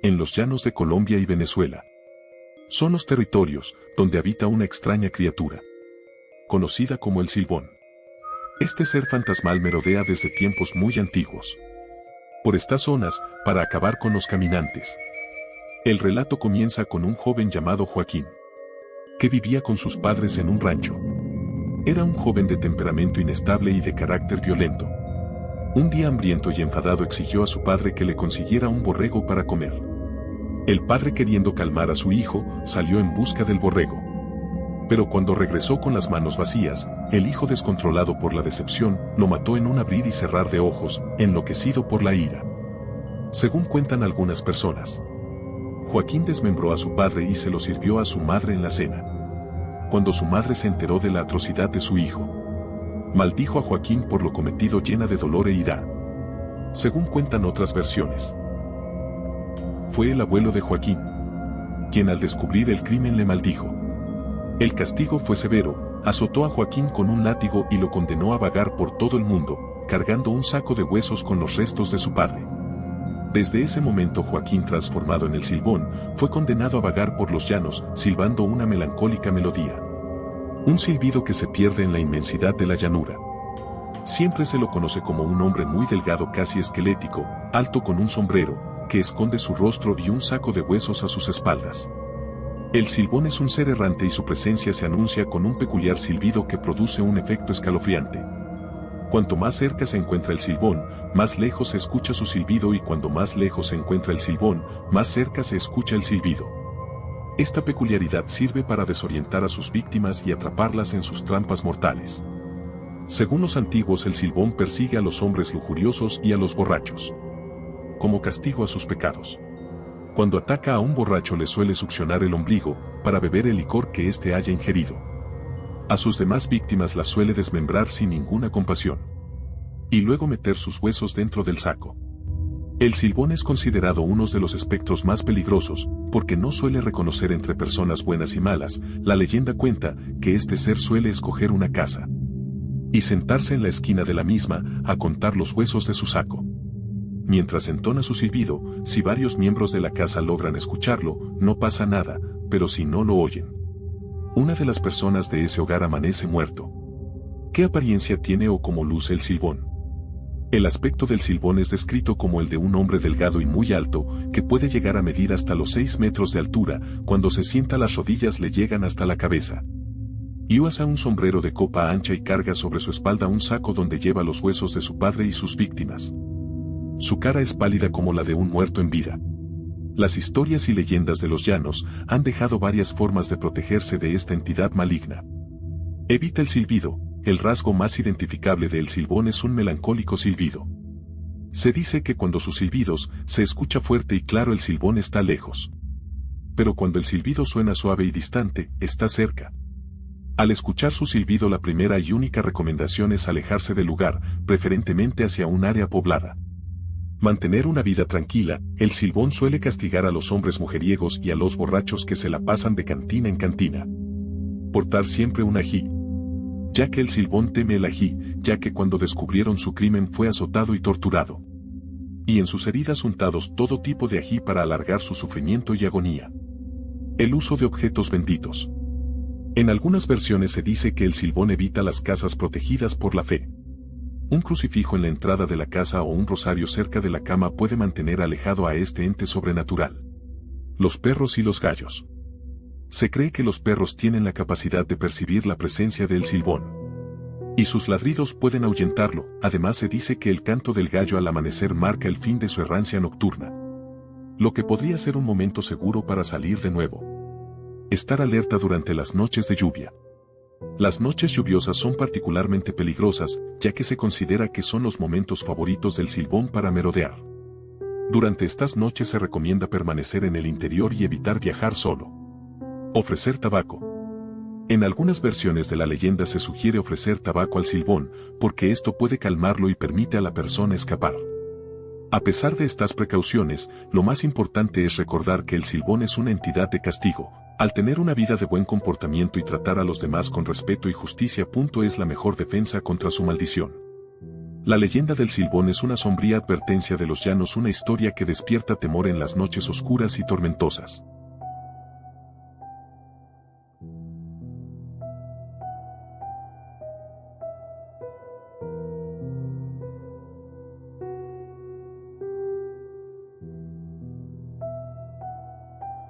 en los llanos de Colombia y Venezuela. Son los territorios donde habita una extraña criatura, conocida como el Silbón. Este ser fantasmal merodea desde tiempos muy antiguos por estas zonas para acabar con los caminantes. El relato comienza con un joven llamado Joaquín, que vivía con sus padres en un rancho. Era un joven de temperamento inestable y de carácter violento. Un día hambriento y enfadado exigió a su padre que le consiguiera un borrego para comer. El padre, queriendo calmar a su hijo, salió en busca del borrego. Pero cuando regresó con las manos vacías, el hijo, descontrolado por la decepción, lo mató en un abrir y cerrar de ojos, enloquecido por la ira. Según cuentan algunas personas, Joaquín desmembró a su padre y se lo sirvió a su madre en la cena. Cuando su madre se enteró de la atrocidad de su hijo, maldijo a Joaquín por lo cometido, llena de dolor e ira. Según cuentan otras versiones, fue el abuelo de Joaquín quien, al descubrir el crimen, le maldijo. El castigo fue severo: azotó a Joaquín con un látigo y lo condenó a vagar por todo el mundo, cargando un saco de huesos con los restos de su padre. Desde ese momento, Joaquín, transformado en el Silbón, fue condenado a vagar por los llanos, silbando una melancólica melodía. Un silbido que se pierde en la inmensidad de la llanura. Siempre se lo conoce como un hombre muy delgado, casi esquelético, alto, con un sombrero que esconde su rostro y un saco de huesos a sus espaldas. El Silbón es un ser errante y su presencia se anuncia con un peculiar silbido que produce un efecto escalofriante. Cuanto más cerca se encuentra el Silbón, más lejos se escucha su silbido, y cuando más lejos se encuentra el Silbón, más cerca se escucha el silbido. Esta peculiaridad sirve para desorientar a sus víctimas y atraparlas en sus trampas mortales. Según los antiguos, el Silbón persigue a los hombres lujuriosos y a los borrachos, como castigo a sus pecados. Cuando ataca a un borracho, le suele succionar el ombligo para beber el licor que éste haya ingerido. A sus demás víctimas las suele desmembrar sin ninguna compasión, y luego meter sus huesos dentro del saco. El Silbón es considerado uno de los espectros más peligrosos, porque no suele reconocer entre personas buenas y malas. La leyenda cuenta que este ser suele escoger una casa y sentarse en la esquina de la misma a contar los huesos de su saco. Mientras entona su silbido, si varios miembros de la casa logran escucharlo, no pasa nada, pero si no lo oyen, una de las personas de ese hogar amanece muerto. ¿Qué apariencia tiene o cómo luce el Silbón? El aspecto del Silbón es descrito como el de un hombre delgado y muy alto, que puede llegar a medir hasta los 6 metros de altura. Cuando se sienta, las rodillas le llegan hasta la cabeza. Y usa un sombrero de copa ancha y carga sobre su espalda un saco donde lleva los huesos de su padre y sus víctimas. Su cara es pálida como la de un muerto en vida. Las historias y leyendas de los llanos han dejado varias formas de protegerse de esta entidad maligna. Evita el silbido. El rasgo más identificable del Silbón es un melancólico silbido. Se dice que cuando sus silbidos se escucha fuerte y claro, el Silbón está lejos. Pero cuando el silbido suena suave y distante, está cerca. Al escuchar su silbido, la primera y única recomendación es alejarse del lugar, preferentemente hacia un área poblada. Mantener una vida tranquila. El Silbón suele castigar a los hombres mujeriegos y a los borrachos que se la pasan de cantina en cantina. Portar siempre un ají, ya que el Silbón teme el ají, ya que cuando descubrieron su crimen fue azotado y torturado. Y en sus heridas untados todo tipo de ají para alargar su sufrimiento y agonía. El uso de objetos benditos. En algunas versiones se dice que el Silbón evita las casas protegidas por la fe. Un crucifijo en la entrada de la casa o un rosario cerca de la cama puede mantener alejado a este ente sobrenatural. Los perros y los gallos. Se cree que los perros tienen la capacidad de percibir la presencia del Silbón, y sus ladridos pueden ahuyentarlo. Además, se dice que el canto del gallo al amanecer marca el fin de su errancia nocturna, lo que podría ser un momento seguro para salir de nuevo. Estar alerta durante las noches de lluvia. Las noches lluviosas son particularmente peligrosas, ya que se considera que son los momentos favoritos del Silbón para merodear. Durante estas noches se recomienda permanecer en el interior y evitar viajar solo. Ofrecer tabaco. En algunas versiones de la leyenda se sugiere ofrecer tabaco al Silbón, porque esto puede calmarlo y permite a la persona escapar. A pesar de estas precauciones, lo más importante es recordar que el Silbón es una entidad de castigo. Al tener una vida de buen comportamiento y tratar a los demás con respeto y justicia, es la mejor defensa contra su maldición. La leyenda del Silbón es una sombría advertencia de los llanos, una historia que despierta temor en las noches oscuras y tormentosas.